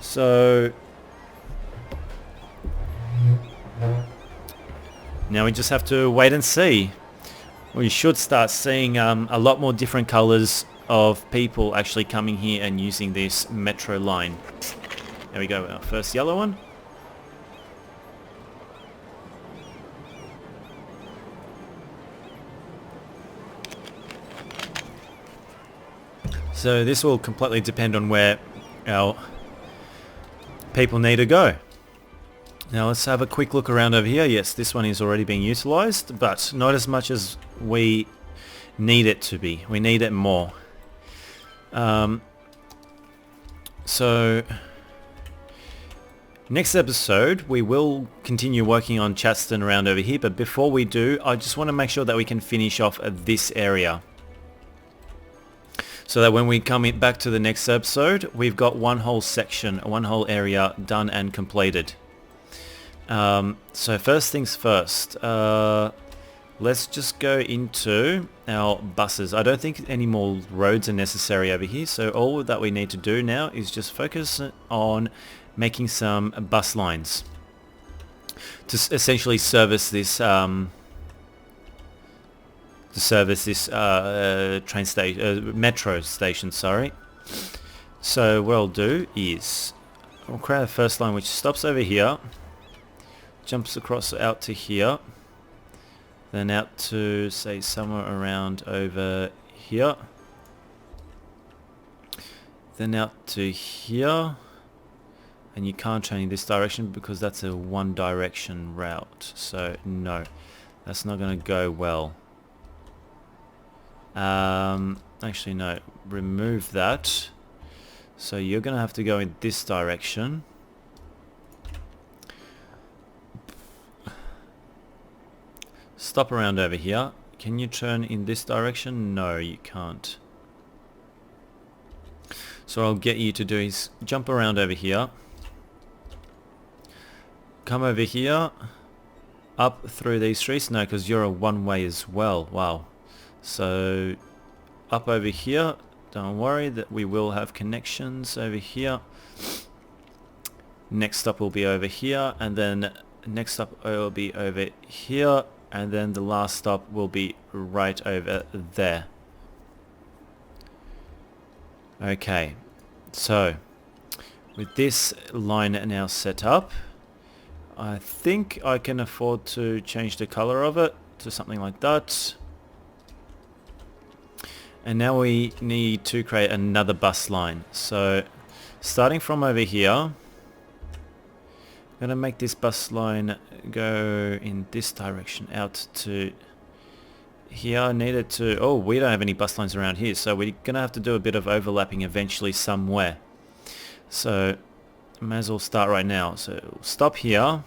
So now we just have to wait and see. We should start seeing a lot more different colors of people actually coming here and using this metro line. There we go, our first yellow one. So this will completely depend on where our people need to go. Now let's have a quick look around over here. Yes, this one is already being utilized, but not as much as we need it to be. We need it more. So next episode we will continue working on Chadston around over here, but before we do, I just want to make sure that we can finish off this area, so that when we come back to the next episode, we've got one whole section, one whole area done and completed. So first things first, let's just go into our buses. I don't think any more roads are necessary over here, so all that we need to do now is just focus on making some bus lines to essentially service this train station, metro station, sorry. So what I'll do is I'll create a first line which stops over here, jumps across out to here, then out to, say, somewhere around over here, then out to here, and you can't turn in this direction because that's a one direction route, so no, that's not going to go well. Actually no, remove that. So you're gonna have to go in this direction. stop around over here. Can you turn in this direction? No, you can't. So what I'll get you to do is jump around over here. Come over here. Up through these streets. No, because you're a one-way as well. Wow. So up over here. Don't worry that we will have connections over here. Next stop will be over here, and then next stop will be over here, and then the last stop will be right over there. Okay, so with this line now set up, I think I can afford to change the color of it to something like that. And now we need to create another bus line. So starting from over here, I'm going to make this bus line go in this direction out to here. I need it to... Oh, we don't have any bus lines around here, so we're going to have to do a bit of overlapping eventually somewhere. So I may as well start right now. So we'll stop here.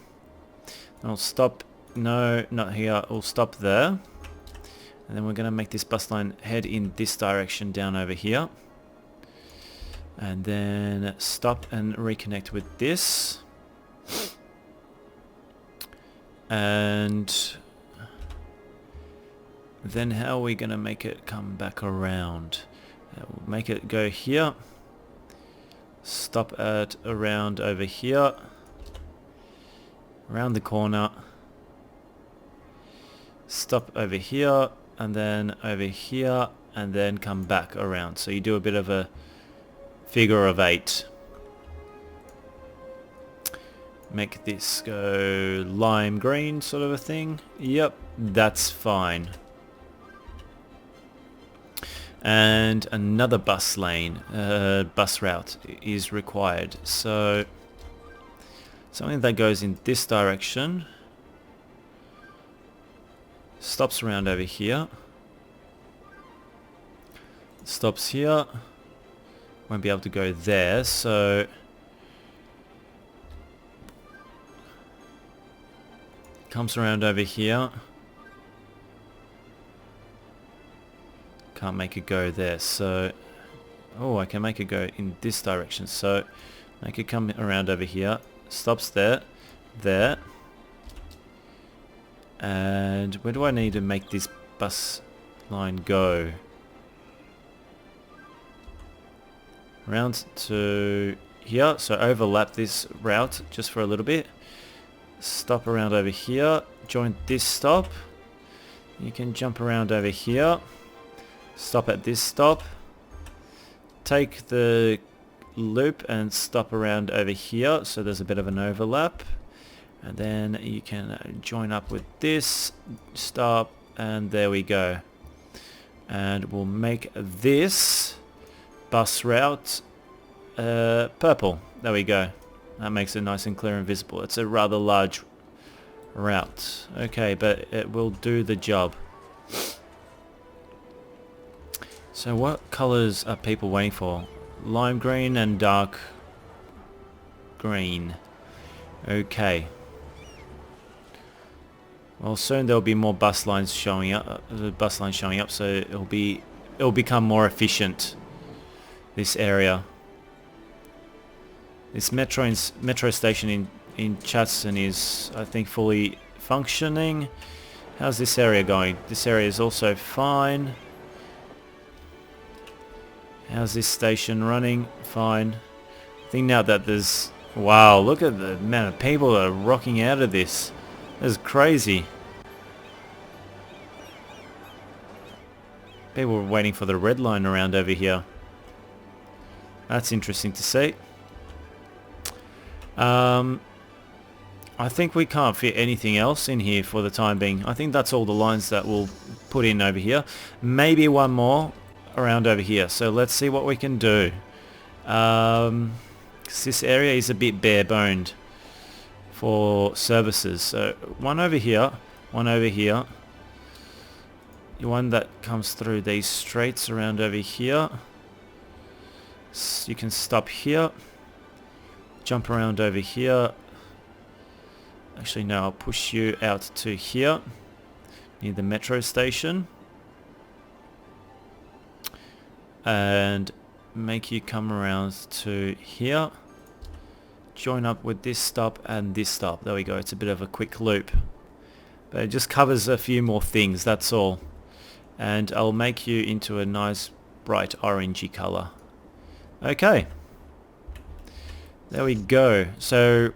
I'll stop... No, not here. We'll stop there. And then we're going to make this bus line head in this direction down over here. And then stop and reconnect with this. And then how are we going to make it come back around? We'll make it go here. Stop at around over here. Around the corner. Stop over here. And then over here, and then come back around. So you do a bit of a figure of 8. Make this go lime green sort of a thing. Yep, that's fine. And another bus lane, bus route is required. So something that goes in this direction. Stops around over here. Stops here. Won't be able to go there, so comes around over here. Can't make it go there, so oh, I can make it go in this direction. So make it come around over here. Stops there, there. And where do I need to make this bus line go? Around to here, so overlap this route just for a little bit. Stop around over here, join this stop. You can jump around over here. Stop at this stop. Take the loop and stop around over here, so there's a bit of an overlap. And then you can join up with this, stop, and there we go. And we'll make this bus route purple. There we go. That makes it nice and clear and visible. It's a rather large route. Okay, but it will do the job. So what colors are people waiting for? Lime green and dark green. Okay. Well, soon there'll be more bus lines showing up. So it'll become more efficient. This area. This metro station in Chatston is, I think, fully functioning. How's this area going? This area is also fine. How's this station running? Fine. I think now that there's... Wow, look at the amount of people that are rocking out of this. This is crazy. People were waiting for the red line around over here. That's interesting to see. I think we can't fit anything else in here for the time being. I think that's all the lines that we'll put in over here. Maybe one more around over here. So let's see what we can do. 'Cause this area is a bit bare-boned for services. So one over here, one over here. One that comes through these streets around over here. So you can stop here. Jump around over here. Actually, no, I'll push you out to here. near the metro station. And make you come around to here. Join up with this stop and this stop. There we go. It's a bit of a quick loop. But it just covers a few more things, that's all. And I'll make you into a nice bright orangey colour. Okay. There we go. So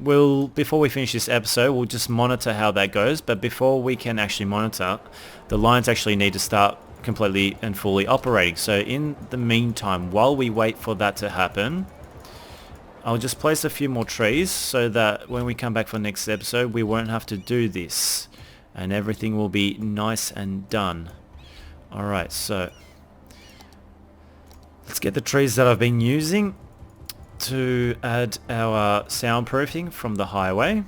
before we finish this episode, we'll just monitor how that goes. But before we can actually monitor, the lines actually need to start completely and fully operating. So in the meantime, while we wait for that to happen, I'll just place a few more trees so that when we come back for next episode, we won't have to do this. And everything will be nice and done. Alright, so let's get the trees that I've been using to add our soundproofing from the highway.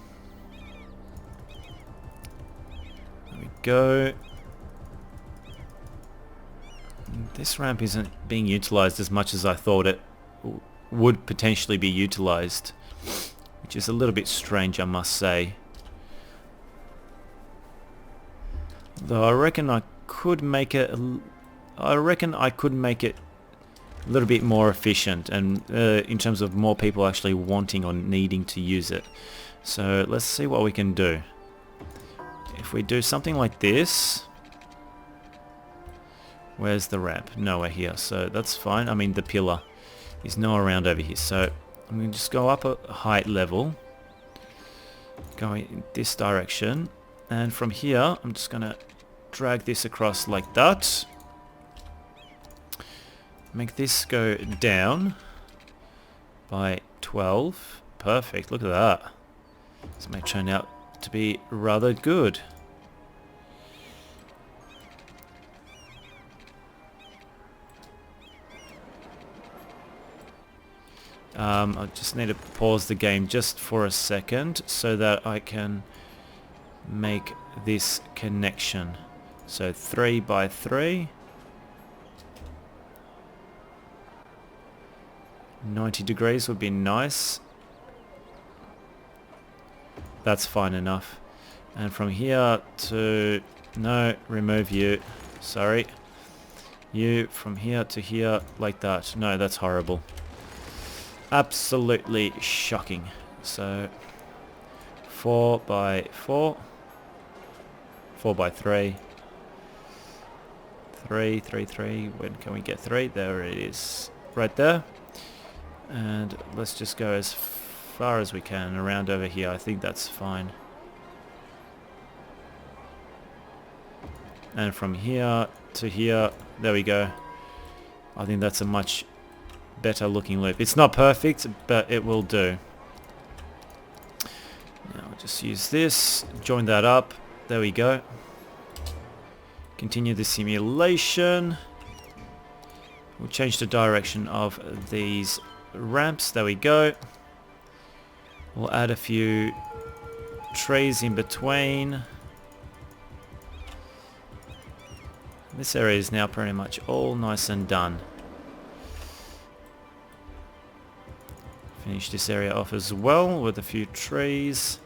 There we go. This ramp isn't being utilized as much as I thought it would potentially be utilized, which is a little bit strange, I must say. Though I reckon I could make it a little bit more efficient, and in terms of more people actually wanting or needing to use it. So let's see what we can do. If we do something like this, where's the ramp? Nowhere here, so that's fine. I mean, the pillar is nowhere around over here, so I'm going to just go up a height level, going in this direction, and from here I'm just going to drag this across like that. Make this go down by 12. Perfect, look at that. This may turn out to be rather good. I just need to pause the game just for a second so that I can make this connection. So 3 by 3. 90 degrees would be nice. That's fine enough. And from here to... no, remove you. Sorry. You from here to here like that. No, that's horrible. Absolutely shocking. So 4 by 4. 4 by 3. 3, 3, 3. When can we get 3? There it is. Right there. And let's just go as far as we can around over here. I think that's fine. And from here to here, there we go. I think that's a much better looking loop. It's not perfect, but it will do. Now I'll just use this, join that up. There we go. Continue the simulation. We'll change the direction of these ramps. There we go. We'll add a few trees in between. This area is now pretty much all nice and done. Finish this area off as well with a few trees.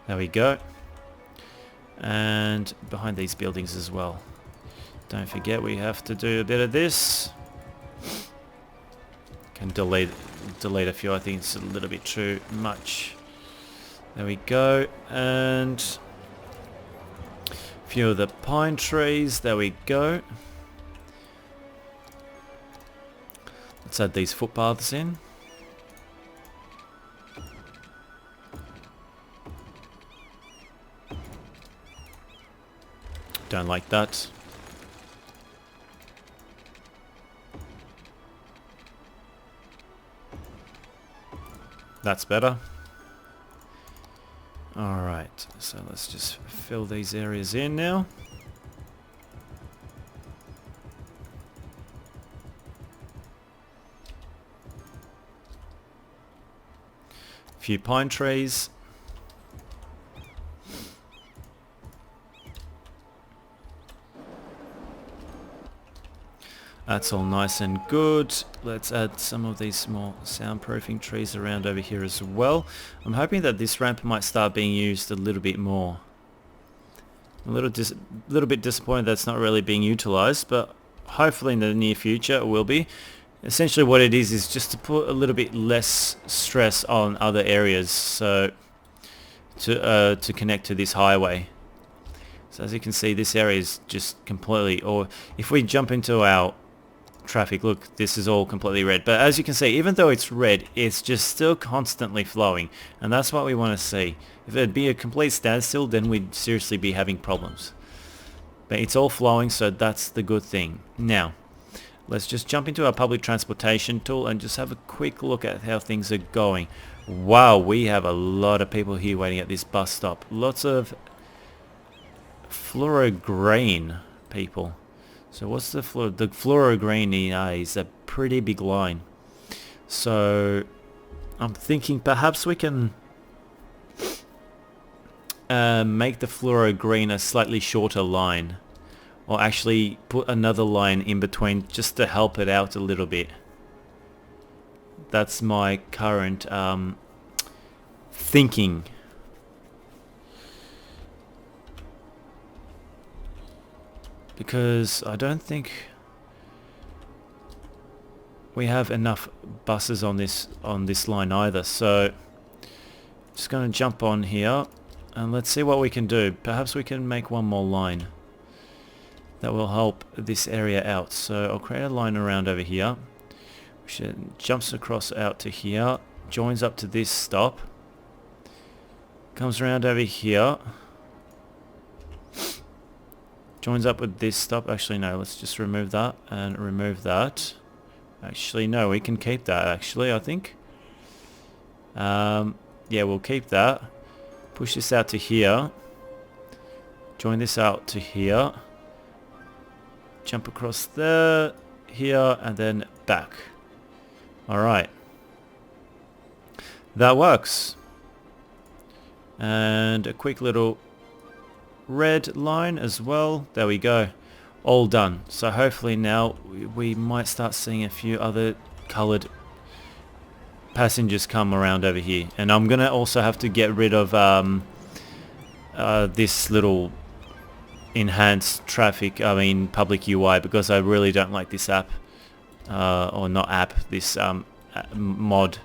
There we go. And behind these buildings as well. Don't forget we have to do a bit of this. Can delete a few. I think it's a little bit too much. There we go. And a few of the pine trees. There we go. Let's add these footpaths in. Don't like that. That's better. Alright, so let's just fill these areas in now. A few pine trees. That's all nice and good. Let's add some of these small soundproofing trees around over here as well. I'm hoping that this ramp might start being used a little bit more. A little bit disappointed that's not really being utilized, but hopefully in the near future it will be. Essentially what it is just to put a little bit less stress on other areas, so to connect to this highway. So as you can see, this area is just completely, or if we jump into our traffic, look, this is all completely red. But as you can see, even though it's red, it's just still constantly flowing, and that's what we want to see. If it'd be a complete standstill, then we'd seriously be having problems. But it's all flowing, so that's the good thing. Now, let's just jump into our public transportation tool and just have a quick look at how things are going. Wow, we have a lot of people here waiting at this bus stop. Lots of fluoro green people. So what's the fluoro green is a pretty big line. So I'm thinking perhaps we can make the fluoro green a slightly shorter line, or actually put another line in between just to help it out a little bit. That's my current thinking. Because I don't think we have enough buses on this line either. So just going to jump on here and let's see what we can do. Perhaps we can make one more line that will help this area out. So I'll create a line around over here, which jumps across out to here, joins up to this stop, comes around over here, joins up with this stop. Actually no, let's just remove that and remove that. Actually no, we can keep that actually, I think. Yeah, we'll keep that. Push this out to here. Join this out to here. Jump across there, here, and then back. Alright. That works. And a quick little red line as well. There we go. All done. So hopefully now we might start seeing a few other coloured passengers come around over here. And I'm gonna also have to get rid of this little enhanced traffic, public UI, because I really don't like this app, or not app, this mod.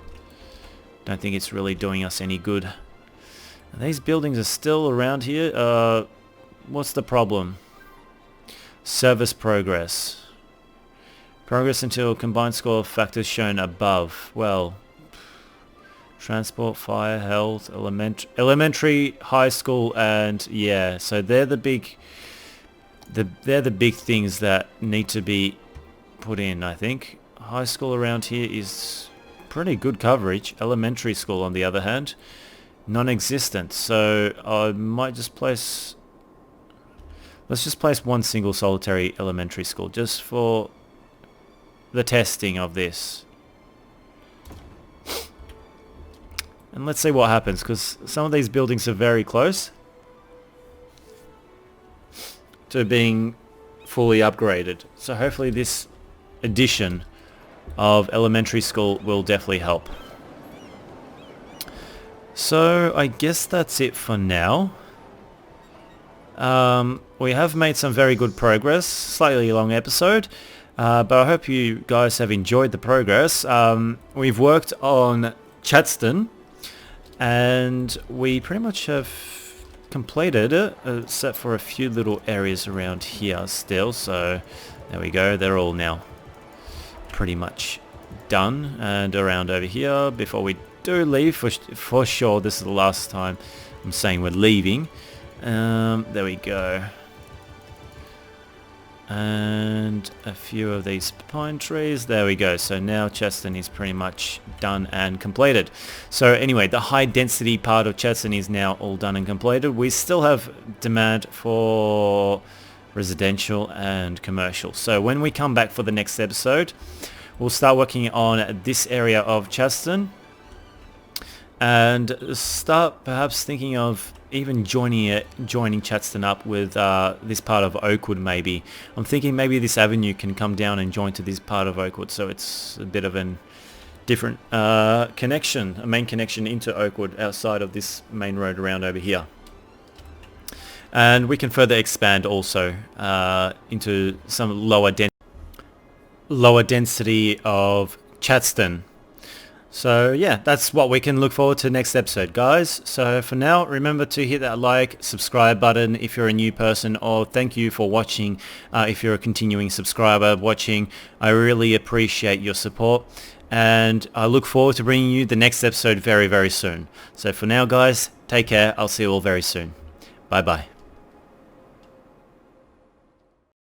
Don't think it's really doing us any good. These buildings are still around here. What's the problem? Service progress. Progress until combined score of factors shown above. Well, transport, fire, health, elementary, high school, and yeah, so they're the big things that need to be put in, I think. High school around here is pretty good coverage. Elementary school, on the other hand, non-existent. So I might just place... Let's just place one single solitary elementary school just for the testing of this. And let's see what happens, because some of these buildings are very close to being fully upgraded. So hopefully this addition of elementary school will definitely help. So I guess that's it for now. We have made some very good progress. Slightly long episode, but I hope you guys have enjoyed the progress. We've worked on Chadston, and we pretty much have completed it, except for a few little areas around here still. So there we go, they're all now pretty much done. And around over here, before we do leave, for sure this is the last time I'm saying we're leaving. There we go. And a few of these pine trees. There we go. So now Chadston is pretty much done and completed. So anyway, the high density part of Chadston is now all done and completed. We still have demand for residential and commercial. So when we come back for the next episode, we'll start working on this area of Chadston. and start perhaps thinking of even joining Chadston up with this part of Oakwood maybe. I'm thinking maybe this avenue can come down and join to this part of Oakwood, so it's a bit of an different connection, a main connection into Oakwood outside of this main road around over here. And we can further expand also into some lower density of Chadston. So yeah, that's what we can look forward to next episode, guys. So for now, remember to hit that like, subscribe button if you're a new person, or thank you for watching if you're a continuing subscriber watching. I really appreciate your support, and I look forward to bringing you the next episode very, very soon. So for now, guys, take care. I'll see you all very soon. Bye bye.